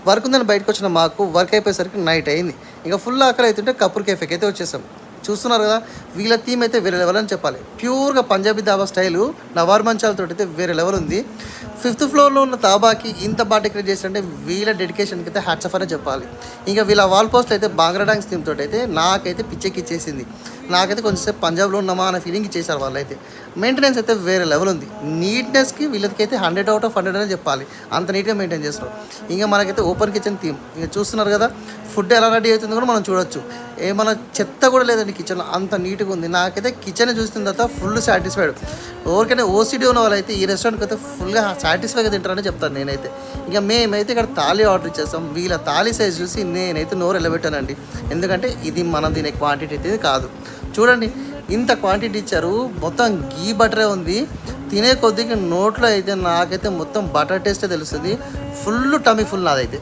Work ఉందని బయటకు వచ్చిన మాకు వర్క్ అయిపోయేసరికి నైట్ అయింది. ఇంకా ఫుల్ ఆకలి అవుతుంటే కపూర్ కేఫేకి అయితే వచ్చేసాం. చూస్తున్నారు కదా, వీళ్ళ థీమ్ అయితే వేరే లెవెల్ అని చెప్పాలి. ప్యూర్గా పంజాబీ దాబా స్టైలు నవార్ మంచాలతో అయితే వేరే లెవెల్ ఉంది. 5th ఫ్లోర్లో ఉన్న దాబాకి ఇంత బాగా డెకరేట్ చేస్తారంటే వీళ్ళ డెడికేషన్కి అయితే హ్యాట్స్ ఆఫ్ అనే చెప్పాలి. ఇంకా వీళ్ళ వాల్ పోస్ట్లు అయితే బాంగ్రా డాన్స్ థీమ్ తోటి అయితే నాకైతే పిచ్చెక్కిచ్చేసింది. నాకైతే కొంచెంసేపు పంజాబ్లో ఉన్నామా అనే ఫీలింగ్ ఇచ్చేసారు వాళ్ళైతే. మెయింటెనెన్స్ అయితే వేరే లెవెల్ ఉంది. నీట్నెస్కి వీళ్ళకైతే 100 out of 100 అనే చెప్పాలి, అంత నీట్గా మెయింటైన్ చేస్తారు. ఇంకా మనకైతే ఓపెన్ కిచెన్ థీమ్ ఇంకా చూస్తున్నారు కదా, ఫుడ్ ఎలా రెడీ అవుతుందో కూడా మనం చూడొచ్చు. ఏమన్నా చెత్త కూడా లేదండి కిచెన్లో, అంత నీట్గా ఉంది. నాకైతే కిచెన్ చూసిన తర్వాత ఫుల్ సాటిస్ఫైడ్. ఎవరికైనా ఓసిడీ ఉన్న వాళ్ళైతే ఈ రెస్టారెంట్కి అయితే ఫుల్గా సాటిస్ఫైగా తింటారని చెప్తాను నేనైతే. ఇంకా మేమైతే ఇక్కడ థాలీ ఆర్డర్ ఇచ్చేస్తాం. వీళ్ళ థాలీ సైజ్ చూసి నేనైతే నోరు ఎలబెట్టానండి, ఎందుకంటే ఇది మనం తినే క్వాంటిటీ అయితే కాదు. చూడండి ఇంత క్వాంటిటీ ఇచ్చారు, మొత్తం గీ బటరే ఉంది. తినే కొద్దిగా నోట్లో అయితే నాకైతే మొత్తం బటర్ టేస్టే తెలుస్తుంది. ఫుల్ టమీ ఫుల్ నాదైతే.